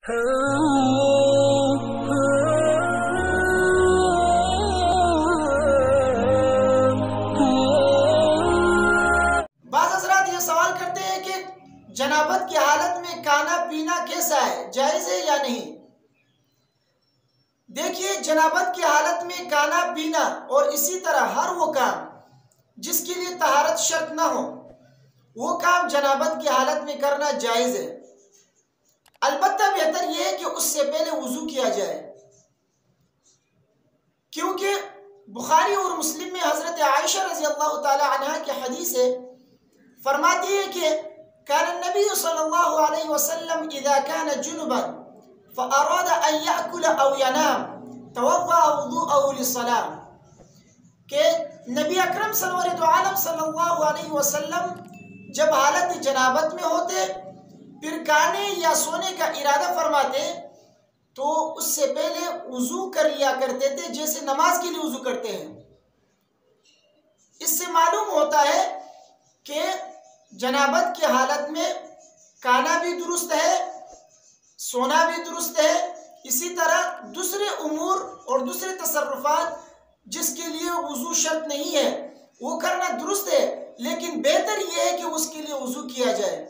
बाज़ हज़रात ये सवाल करते हैं कि जनाबत की हालत में खाना पीना कैसा है, जायज़ है या नहीं। देखिए, जनाबत की हालत में खाना पीना और इसी तरह हर वो काम जिसके लिए तहारत शर्त ना हो, वो काम जनाबत की हालत में करना जायज़ है। अलबत्ता बेहतर यह है कि उससे पहले वुज़ू किया जाए, क्योंकि बुखारी और मुस्लिम में हज़रत आयशा रज़ी अल्लाह ताला अन्हा की हदीस है, फरमाती है कि कान नबी सल्लल्लाहु अलैहि वसल्लम इज़ा कान जुनुबन फ़अराद अन याकुल औ यनाम तवद्दअ वुज़ूअहु लिस्सलाह, के नबी अकरम सरवर दो आलम सल्लल्लाहु अलैहि वसल्लम जब हालत जनाबत में होते फिर खाने या सोने का इरादा फरमाते तो उससे पहले वुज़ू कर लिया करते थे, जैसे नमाज के लिए वुज़ू करते हैं। इससे मालूम होता है कि जनाबत की हालत में खाना भी दुरुस्त है, सोना भी दुरुस्त है, इसी तरह दूसरे उमूर और दूसरे तसर्रुफात जिसके लिए वुज़ू शर्त नहीं है वो करना दुरुस्त है, लेकिन बेहतर यह है कि उसके लिए वुज़ू किया जाए।